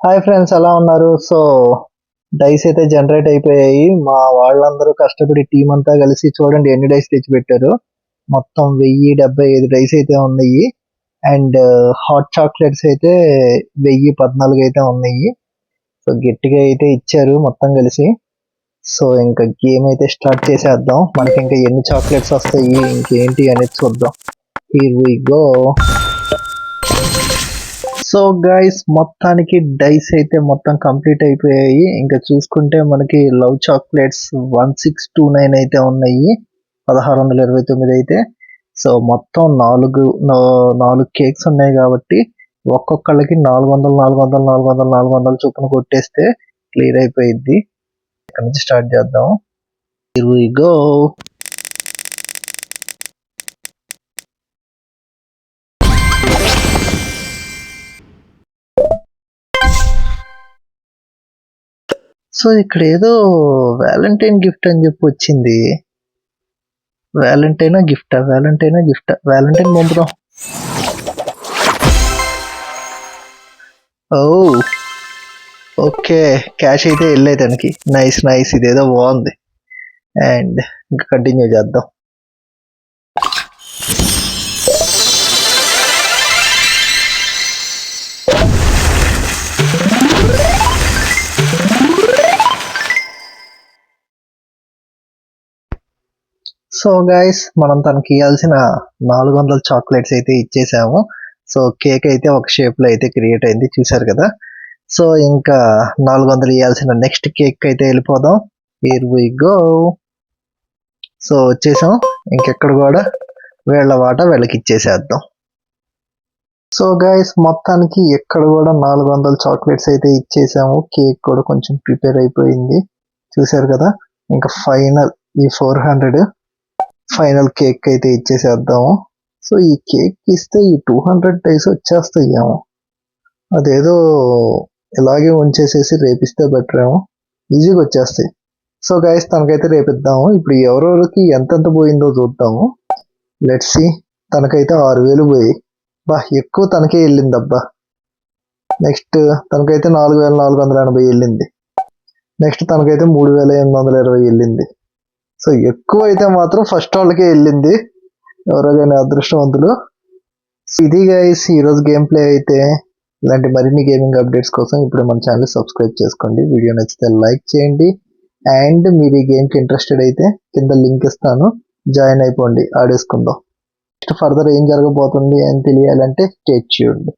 Hi friends, ఎలా ఉన్నారు? So dice అయితే జనరేట్ అయిపోయాయి. మా వాళ్ళందరూ కష్టపడి టీం అంతా కలిసి చూడండి ఎన్ని డైస్ తెచ్చిపెట్టారు. మొత్తం 1075 డైస్ అయితే ఉన్నాయి. అండ్ హాట్ చాక్లెట్స్ అయితే 1014 అయితే ఉన్నాయి. సో గట్టిగా అయితే ఇచ్చారు మొత్తం కలిసి. సో ఇంకా గేమ్ అయితే స్టార్ట్ చేసేద్దాం. మనకి ఇంకా ఎన్ని చాక్లెట్స్ వస్తాయి, ఇంకేంటి అనేది చూద్దాం. Here we go. So guys, మొత్తానికి డైస్ అయితే మొత్తం కంప్లీట్ అయిపోయాయి. ఇంకా చూసుకుంటే మనకి లవ్ చాక్లెట్స్ 1629 అయితే ఉన్నాయి, 1629 అయితే. సో మొత్తం నాలుగు కేక్స్ ఉన్నాయి కాబట్టి ఒక్కొక్కళ్ళకి 400 400 400 400 చొప్పున కొట్టేస్తే క్లియర్ అయిపోయింది. ఇక్కడ నుంచి స్టార్ట్ చేద్దాం. Here we go. సో ఇక్కడ ఏదో వ్యాలంటైన్ గిఫ్ట్ అని చెప్పి వచ్చింది. వ్యాలంటైనా గిఫ్టా వ్యాలంటైన్ పంపుదాం. ఓ ఓకే, క్యాష్ అయితే వెళ్ళే దానికి. నైస్, ఇదేదో బాగుంది. అండ్ ఇంకా కంటిన్యూ చేద్దాం. సో గైస్, మనం తనకి ఇవ్వాల్సిన 400 చాక్లెట్స్ అయితే ఇచ్చేసాము. సో కేక్ అయితే ఒక షేప్ లో అయితే క్రియేట్ అయింది, చూసారు కదా. సో ఇంకా 400 ఇవ్వాల్సిన నెక్స్ట్ కేక్ అయితే వెళ్ళిపోదాం. Here we go. సో వచ్చేసాం. ఇంకెక్కడ కూడా వీళ్ళ వాటా వీళ్ళకి ఇచ్చేసేద్దాం. సో గైస్, మొత్తానికి ఎక్కడ కూడా 400 చాక్లెట్స్ అయితే ఇచ్చేసాము. కేక్ కూడా కొంచెం ప్రిపేర్ అయిపోయింది, చూసారు కదా. ఇంకా ఫైనల్ ఈ 400 ఫైనల్ కేక్ అయితే ఇచ్చేసేద్దాము. సో ఈ కేక్ ఇస్తే ఈ 200 డైస్ వచ్చేస్తాయేమో. అదేదో ఇలాగే ఉంచేసేసి రేపిస్తే బెటర్ ఏమో, ఈజీగా వచ్చేస్తాయి. సో గైస్, తనకైతే రేపిద్దాము. ఇప్పుడు ఎవరెవరికి ఎంతెంత పోయిందో చూద్దాము. Let's see. తనకైతే 6000 పోయి, బా ఎక్కువ తనకే వెళ్ళింది అబ్బా. నెక్స్ట్ తనకైతే 4480 వెళ్ళింది. నెక్స్ట్ తనకైతే 3820 వెళ్ళింది. సో ఎక్కువ అయితే మాత్రం ఫస్ట్ వాళ్ళకే వెళ్ళింది, ఎవరో కానీ అదృష్టవంతులు. ఇది గైస్ ఈరోజు గేమ్ ప్లే అయితే. ఇలాంటి మరిన్ని గేమింగ్ అప్డేట్స్ కోసం ఇప్పుడు మన ఛానల్ సబ్స్క్రైబ్ చేసుకోండి. వీడియో నచ్చితే లైక్ చేయండి. అండ్ మీరు ఈ గేమ్కి ఇంట్రెస్టెడ్ అయితే కింద లింక్ ఇస్తాను, జాయిన్ అయిపోండి, ఆడేసుకుందాం. నెక్స్ట్ ఫర్దర్ ఏం జరగబోతుంది అని తెలియాలంటే స్టే ట్యూన్డ్.